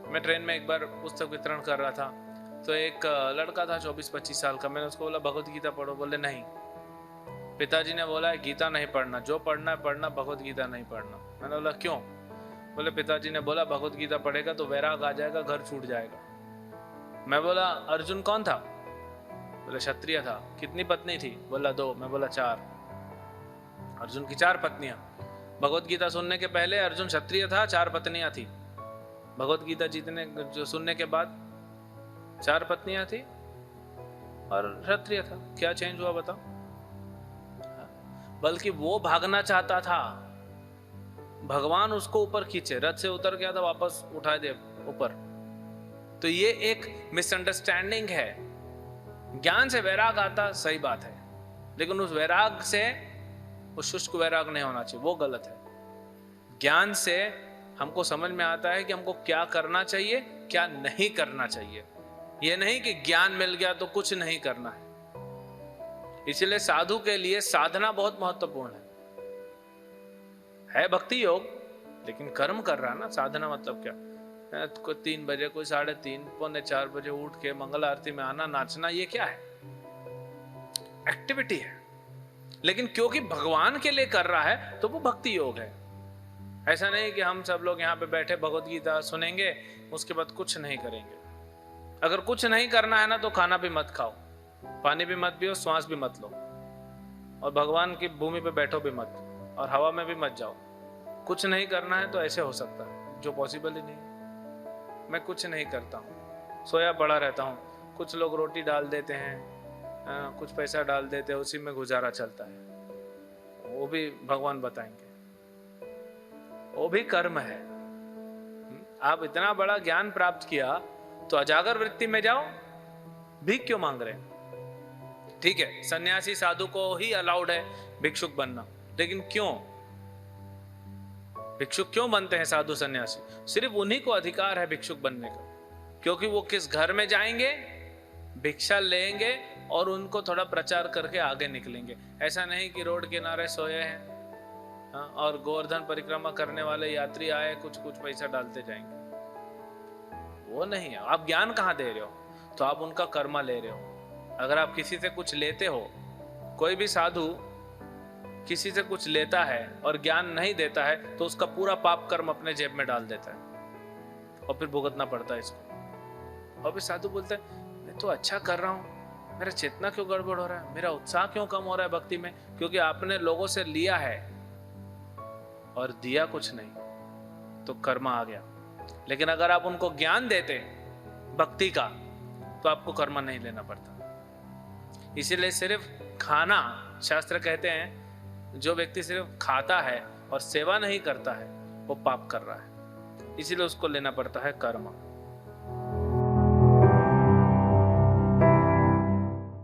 मैं ट्रेन में एक बार पुस्तक वितरण कर रहा था, तो एक लड़का था 24-25 साल का। मैंने उसको बोला भगवत गीता पढ़ो, बोले नहीं। पिताजी ने बोला है गीता नहीं पढ़ना, जो पढ़ना है पढ़ना, भगवत गीता नहीं पढ़ना। मैंने बोला क्यों? बोले पिताजी ने बोला भगवत गीता पढ़ेगा तो वैराग आ जाएगा, घर छूट जाएगा। मैं बोला अर्जुन कौन था? बोले क्षत्रिय था। कितनी पत्नी थी? बोला 2। मैं बोला 4। अर्जुन की 4 पत्नियां। भगवत गीता सुनने के पहले अर्जुन क्षत्रिय था, 4 पत्नियां थी। भगवत गीता जीतने जो सुनने के बाद 4 पत्नियां थी और क्षत्रिय था। क्या चेंज हुआ बताओ? बल्कि वो भागना चाहता था, भगवान उसको ऊपर खींचे, रथ से उतर गया था, वापस उठा दे ऊपर। तो ये एक मिसअंडरस्टैंडिंग है। ज्ञान से वैराग आता सही बात है, लेकिन उस वैराग से वो शुष्क वैराग नहीं होना चाहिए, वो गलत है। ज्ञान से हमको समझ में आता है कि हमको क्या करना चाहिए, क्या नहीं करना चाहिए। ये नहीं कि ज्ञान मिल गया तो कुछ नहीं करना है। इसलिए साधु के लिए साधना बहुत महत्वपूर्ण है भक्ति योग, लेकिन कर्म कर रहा है ना। साधना मतलब क्या? कोई 3 बजे, कोई 3:30, पौने 4 बजे उठ के मंगल आरती में आना, नाचना, ये क्या है? एक्टिविटी है। लेकिन क्योंकि भगवान के लिए कर रहा है तो वो भक्ति योग है। ऐसा नहीं कि हम सब लोग यहाँ पे बैठे भगवत गीता सुनेंगे, उसके बाद कुछ नहीं करेंगे। अगर कुछ नहीं करना है ना तो खाना भी मत खाओ, पानी भी मत पियो, श्वास भी मत लो, और भगवान की भूमि पे बैठो भी मत, और हवा में भी मत जाओ। कुछ नहीं करना है तो ऐसे हो सकता है, जो पॉसिबल ही नहीं है। मैं कुछ नहीं करता हूँ, सोया पड़ा रहता हूँ। कुछ लोग रोटी डाल देते हैं, कुछ पैसा डाल देते हैं, उसी में गुजारा चलता है। वो भी भगवान बताएंगे, वो भी कर्म है। आप इतना बड़ा ज्ञान प्राप्त किया तो अजागर वृत्ति में जाओ, भीख क्यों मांग रहे हैं? ठीक है, सन्यासी साधु को ही अलाउड है भिक्षुक बनना, लेकिन क्यों? भिक्षुक क्यों बनते हैं साधु सन्यासी? सिर्फ उन्हीं को अधिकार है भिक्षुक बनने का, क्योंकि वो किस घर में जाएंगे, भिक्षा लेंगे और उनको थोड़ा प्रचार करके आगे निकलेंगे। ऐसा नहीं कि रोड किनारे सोए हैं और गोवर्धन परिक्रमा करने वाले यात्री आए, कुछ कुछ पैसा डालते जाएंगे। वो नहीं है। आप ज्ञान कहाँ दे रहे हो? तो आप उनका कर्मा ले रहे हो। अगर आप किसी से कुछ लेते हो, कोई भी साधु किसी से कुछ लेता है और ज्ञान नहीं देता है, तो उसका पूरा पाप कर्म अपने जेब में डाल देता है और फिर भुगतना पड़ता है इसको। और फिर साधु बोलता है मैं तो अच्छा कर रहा हूं, मेरा चेतना क्यों गड़बड़ हो रहा है, मेरा उत्साह क्यों कम हो रहा है भक्ति में? क्योंकि आपने लोगों से लिया है और दिया कुछ नहीं, तो कर्मा आ गया। लेकिन अगर आप उनको ज्ञान देते भक्ति का, तो आपको कर्मा नहीं लेना पड़ता। इसीलिए सिर्फ खाना, शास्त्र कहते हैं जो व्यक्ति सिर्फ खाता है और सेवा नहीं करता है वो पाप कर रहा है, इसीलिए उसको लेना पड़ता है कर्म।